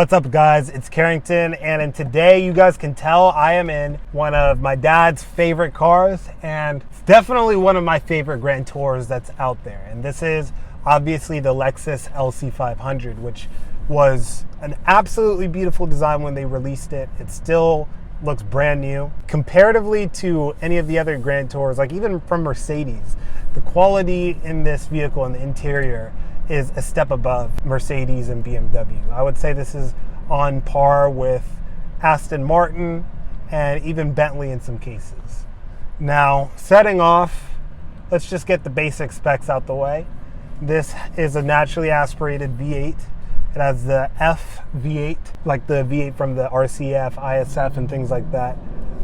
What's up, guys? It's Carrington, and today you guys can tell I am in one of my dad's favorite cars, and it's definitely one of my favorite Grand Tours that's out there. And this is obviously the Lexus LC500, which was an absolutely beautiful design when they released it. It still looks brand new. Comparatively to any of the other Grand Tours, like even from Mercedes, the quality in this vehicle and the interior is a step above Mercedes and BMW. I would say this is on par with Aston Martin and even Bentley in some cases. Now, setting off, let's just get the basic specs out the way. This is a naturally aspirated V8. It has the F V8, like the V8 from the RCF, ISF, and things like that,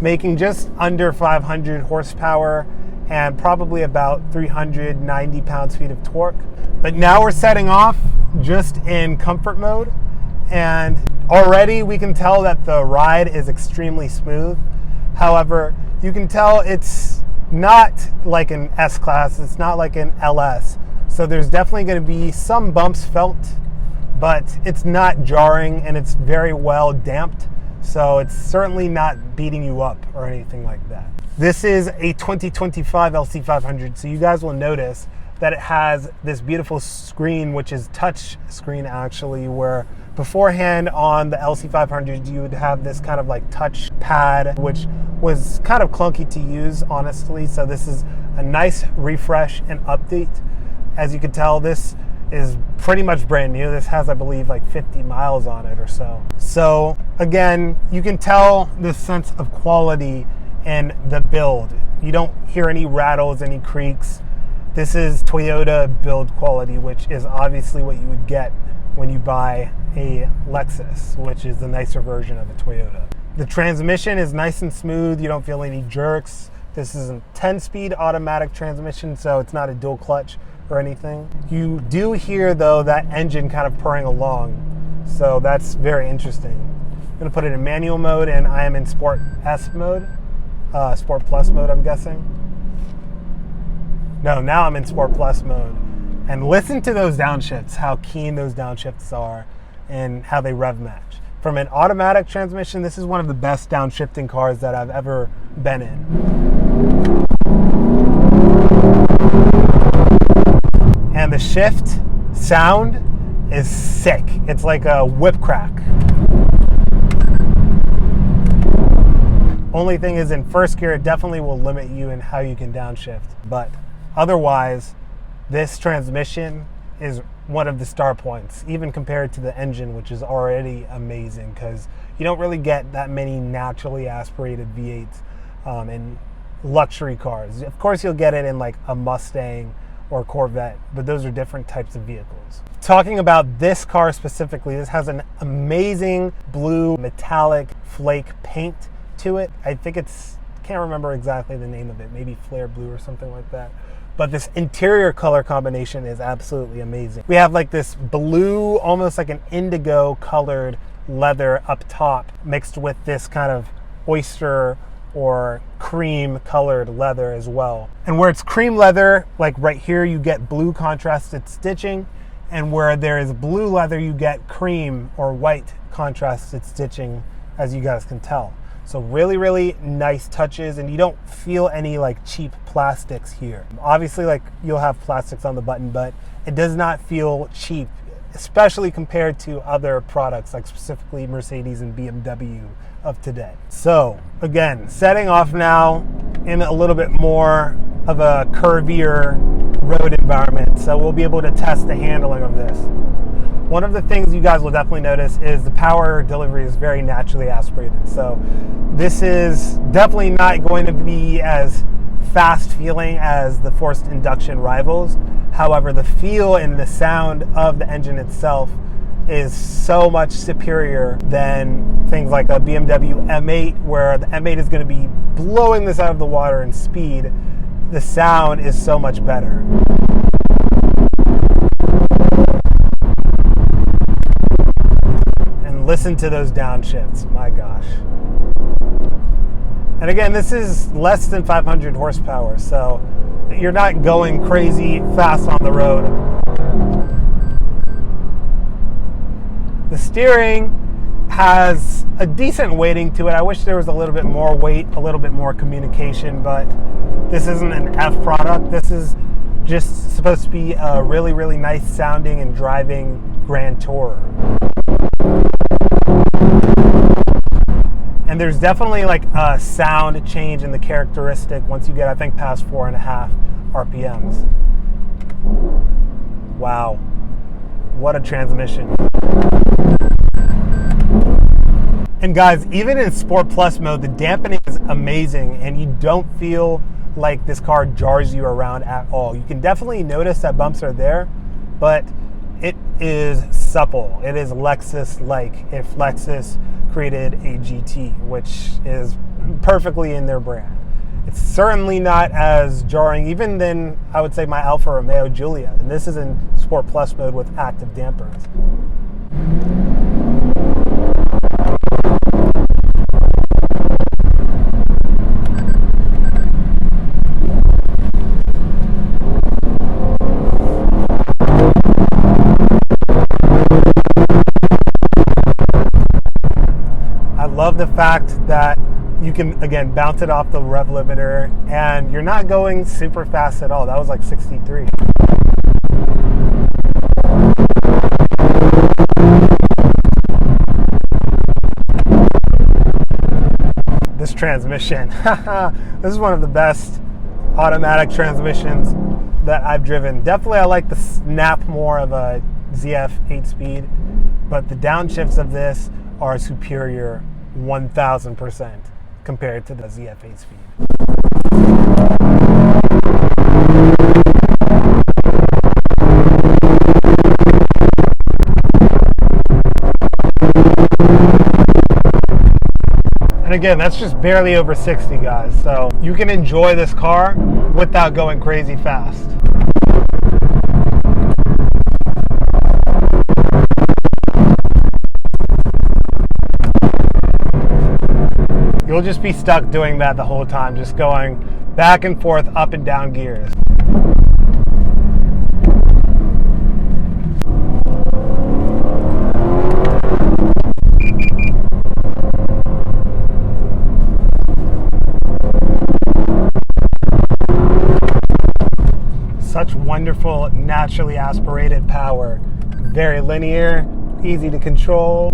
making just under 500 horsepower and probably about 390 pounds-feet of torque. But now we're setting off just in comfort mode, and already we can tell that the ride is extremely smooth. However, you can tell it's not like an S-Class, it's not like an LS. So there's definitely going to be some bumps felt, but it's not jarring and it's very well damped. So it's certainly not beating you up or anything like that. This is a 2025 LC500, so you guys will notice that it has this beautiful screen, which is touch screen actually, where beforehand on the LC500 you would have this kind of like touch pad, which was kind of clunky to use, honestly. So this is a nice refresh and update. As you can tell, this is pretty much brand new. This has, I believe, like 50 miles on it or so. So again, you can tell this sense of quality in the build. You don't hear any rattles, any creaks. This is Toyota build quality, which is obviously what you would get when you buy a Lexus, which is the nicer version of a Toyota. The transmission is nice and smooth. You don't feel any jerks. This is a 10-speed automatic transmission, so it's not a dual clutch or anything. You do hear, though, that engine kind of purring along, so that's very interesting. I'm gonna put it in manual mode, and I am in Sport S mode. Sport Plus mode, I'm guessing. No, now I'm in Sport Plus mode. And listen to those downshifts, how keen those downshifts are and how they rev match. From an automatic transmission, this is one of the best downshifting cars that I've ever been in. And the shift sound is sick. It's like a whip crack. Only thing is, in first gear, it definitely will limit you in how you can downshift. But otherwise, this transmission is one of the star points, even compared to the engine, which is already amazing, because you don't really get that many naturally aspirated V8s in luxury cars. Of course, you'll get it in like a Mustang or Corvette, but those are different types of vehicles. Talking about this car specifically, this has an amazing blue metallic flake paint to it. I think can't remember exactly the name of it, maybe Flare Blue or something like that. But this interior color combination is absolutely amazing. We have like this blue, almost like an indigo colored leather up top, mixed with this kind of oyster or cream colored leather as well. And where it's cream leather, like right here, you get blue contrasted stitching. And where there is blue leather, you get cream or white contrasted stitching, as you guys can tell. So really, really nice touches, and you don't feel any like cheap plastics here. Obviously, like you'll have plastics on the button, but it does not feel cheap, especially compared to other products like specifically Mercedes and BMW of today. So again, setting off now in a little bit more of a curvier road environment. So we'll be able to test the handling of this. One of the things you guys will definitely notice is the power delivery is very naturally aspirated. So this is definitely not going to be as fast feeling as the forced induction rivals. However, the feel and the sound of the engine itself is so much superior than things like a BMW M8, where the M8 is going to be blowing this out of the water in speed. The sound is so much better. Listen to those downshifts, my gosh. And again, this is less than 500 horsepower, so you're not going crazy fast on the road. The steering has a decent weighting to it. I wish there was a little bit more weight, a little bit more communication, but this isn't an F product. This is just supposed to be a really, really nice sounding and driving Grand Tourer. And there's definitely like a sound change in the characteristic once you get, I think, past 4.5 RPMs. Wow, what a transmission. And guys, even in Sport Plus mode, the dampening is amazing and you don't feel like this car jars you around at all. You can definitely notice that bumps are there, but it is supple. It is Lexus-like, if Lexus created a GT, which is perfectly in their brand. It's certainly not as jarring even than, I would say, my Alfa Romeo Giulia. And this is in Sport Plus mode with active dampers. I love the fact that you can, again, bounce it off the rev limiter and you're not going super fast at all. That was like 63. This transmission, this is one of the best automatic transmissions that I've driven. Definitely I like the snap more of a ZF 8-speed, but the downshifts of this are superior 1000% compared to the ZF 8-speed. And again, that's just barely over 60, guys. So you can enjoy this car without going crazy fast. You'll just be stuck doing that the whole time, just going back and forth, up and down gears. Such wonderful, naturally aspirated power. Very linear, easy to control.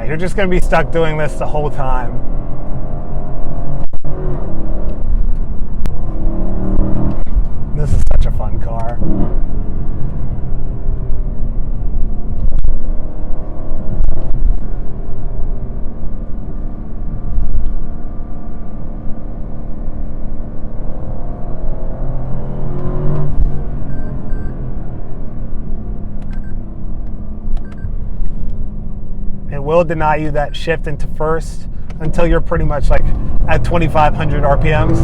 You're just going to be stuck doing this the whole time. This is such a fun car. Will deny you that shift into first until you're pretty much like at 2,500 RPMs.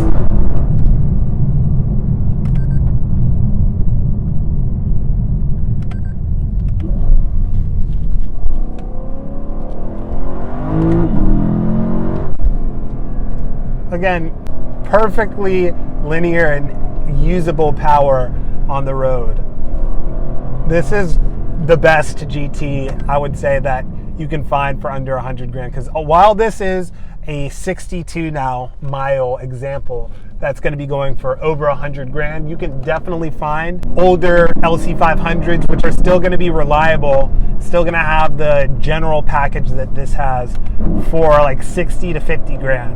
Again, perfectly linear and usable power on the road. This is the best GT, I would say, that you can find for under 100 grand, because while this is a 62 now mile example that's going to be going for over 100 grand, you can definitely find older LC500s which are still going to be reliable, still going to have the general package that this has for like 60 to 50 grand,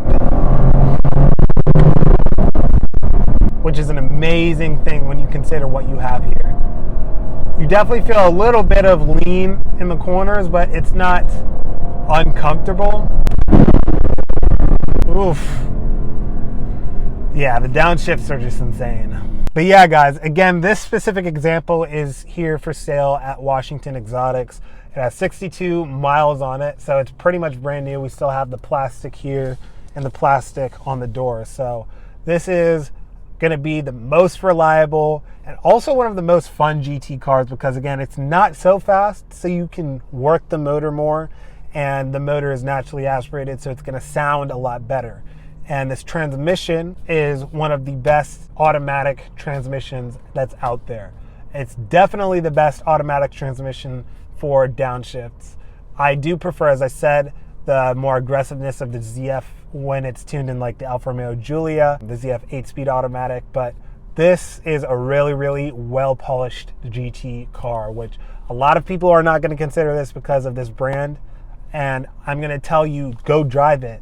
which is an amazing thing when you consider what you have here. You definitely feel a little bit of lean in the corners, but it's not uncomfortable. Oof. Yeah, the downshifts are just insane. But yeah, guys, again, this specific example is here for sale at Washington Exotics. It has 62 miles on it, so it's pretty much brand new. We still have the plastic here and the plastic on the door. So this is going to be the most reliable and also one of the most fun GT cars, because again, it's not so fast, so you can work the motor more, and the motor is naturally aspirated, so it's going to sound a lot better. And this transmission is one of the best automatic transmissions that's out there. It's definitely the best automatic transmission for downshifts. I do prefer, as I said, the more aggressiveness of the ZF when it's tuned in like the Alfa Romeo Giulia, the ZF 8-speed automatic, but this is a really, really well-polished GT car, which a lot of people are not going to consider this because of this brand. And I'm going to tell you, go drive it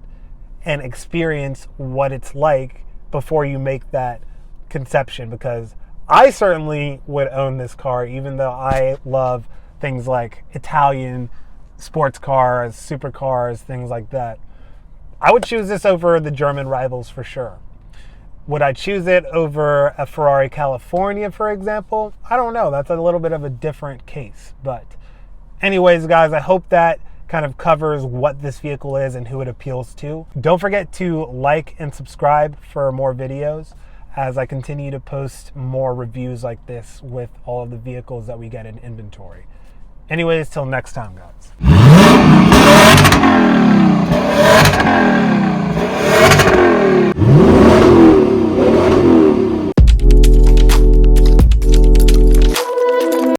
and experience what it's like before you make that conception, because I certainly would own this car, even though I love things like Italian sports cars, supercars, things like that. I would choose this over the German rivals for sure. Would I choose it over a Ferrari California, for example? I don't know. That's a little bit of a different case. But anyways, guys, I hope that kind of covers what this vehicle is and who it appeals to. Don't forget to like and subscribe for more videos as I continue to post more reviews like this with all of the vehicles that we get in inventory. Anyways, till next time, guys.